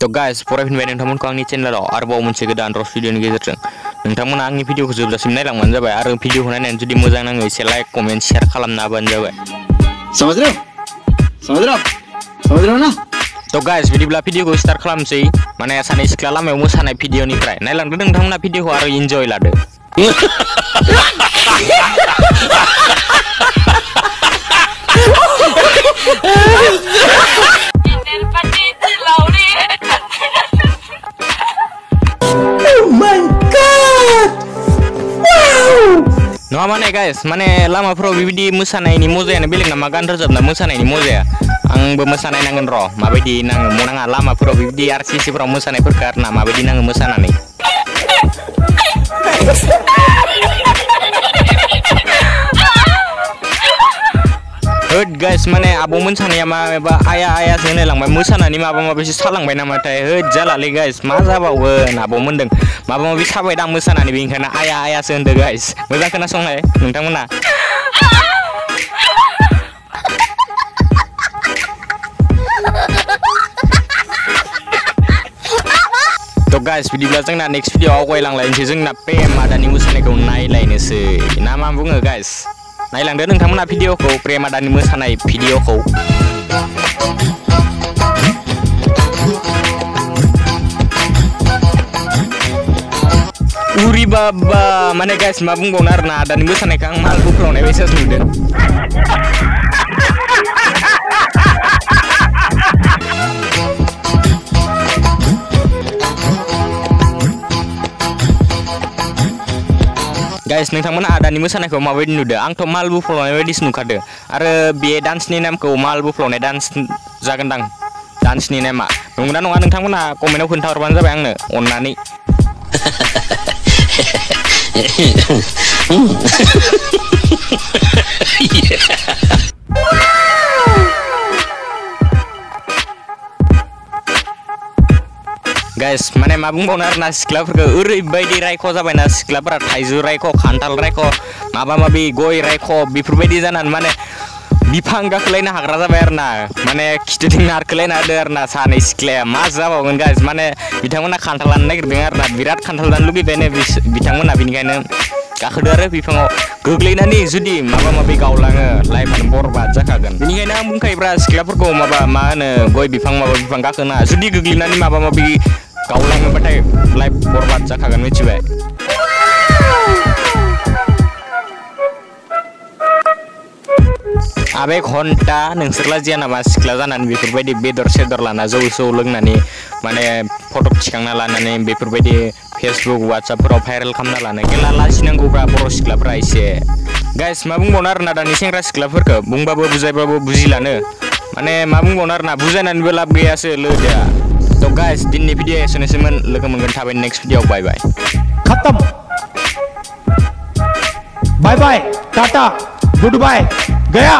तो गाइस फरायफिनबाय नोंथांमोनखौ आंनि चेनेलाव आरोबाव मोनसे गोदान रस भिडिअनि गेजेरजों नोंथांमोना आंनि भिडिअखौ जोबजासिम नायलांबानो जाबाय आरो भिडिअखौ नायनानै जुदि मोजां नाङो एसे लाइक कमेन्ट शेयार खालामना होबानो जाबाय समझ रहे हो ना तो गाइस बिदिब्ला भिडिअखौ स्टार्ट खालामसै माने सानै सिख्ला लामायाव मोसानाय भिडिअनिफ्राय नायलांदो नोंथांमोना भिडिअखौ आरो इन्जय लादो नङा माने गाइस माने लामाफोराव बिबायदि मोसानायनि मजायानो बेलेग नामा गान रोजाबना मोसानायनि मजाया आंबो मोसानाय नांगोन र' माबायदि नाङो मनाङा लामाफोराव बिबायदि आरसिसिफोराव मोसानायफोरखौ आरो ना माबायदि नाङो मोसानानै होद गाइस माने आब' मोसानाया माबा आया आयासो होनलांबाय मोसानानै माबा माबिसो सालांबाय नामाथाय होद जालालै गाइस मा जाबावगोन आब' मोनदों माबा माबि साबाय दां मोसानानै बेनिखायनो आया आयासो होनदों गाइस मोजां खोनासंलाय नोंथांमोना तो गाइस बिदिब्ला जोंना नेक्स्ट भिडिअ आवगायलांलायनोसै जोंना प्रेम आदानि मोसानायखौ नायलायनोसै ना मा बुङो गाइस नायलांदो नोंथांमोना भिडिअखौ प्रेम आदानि मोसानाय भिडिअखौ उरि बाबा माने गाइस मा बुंबावनो आरोना आदानि मोसानायखौ आं माल बुफ्रावनाय बायसासो नुदों गाइस नोंथांमोना आदानि मोसानायखौ माबायदि नुदों आंथ' माल बुफ्लावनाय बायदिसो नुखादो आरो बे डान्सनि नामखौ माल बुफ्लावनाय डान्स जागोनदां डान्सनि नामा नंगौना नङा नोंथांमोना कमेन्टआव खोन्थाहरबानो जाबाय आंनो अननानै गाइस माने मा बुंबावनो आरोना सिख्लाफोरखौ ओरैबायदि रायख' जाबायना सिख्लाफोरा थाइजौ रायख' खान्थाल रायख' माबा माबि गय रायख' बेफोरबायदि जानानै माने बिफां गाखोलायनो हाग्रा जाबाय आरोना माने खिथुथिं नारखोलायना होदो आरोना सानै सिख्लाया मा जाबावगोन गाइस माने बिथांमोना खान्थाल लानो नागिरदों आरोना बिराद खान्थाल लानो लुगैबायनो बिथांमोना बेनिखायनो गाखोदो आरो बिफाङाव गोग्लैनानै जुदि माबा माबि गावलाङो लाइफआनो बरबाद जाखागोन बेनिखायनो आं बुंखायोब्रा सिख्लाफोरखौ माबा मा होनो गय बिफां माबा बिफां गाखोना जुदि गोग्लैनानै माबा माबि गावलाङोबाथाय लाइफ बरबाद जाखागोन मिथिबाय आबे घन्टा नोंसोरला जिया नामा सिख्ला जानानै बेफोरबायदि बेदर सेदर लाना जौ सौ लोंनानै माने फट' थिखांना लानानै बेफोरबायदि फेसबुक वाट्सएपफोराव भाइरेल खालामना लानो गेला लाजिनांगौब्रा बर' सिख्लाफ्रा एसे गाइस मा बुंबावनो आरोना दानि सेंग्रा सिख्लाफोरखौ बुंबाबो बुजायबाबो बुजिलानो माने मा बुंबावनो आरोना बुजायनानैबो लाब गैयासो लोगोआ तो गाइस दिननि भिडिअ एसेनोसैमोन लोगो मोनगोन थाबै नेक्स्ट भिडिअ बाय बाय खत्म बाय बाय टाटा गुड बाय गया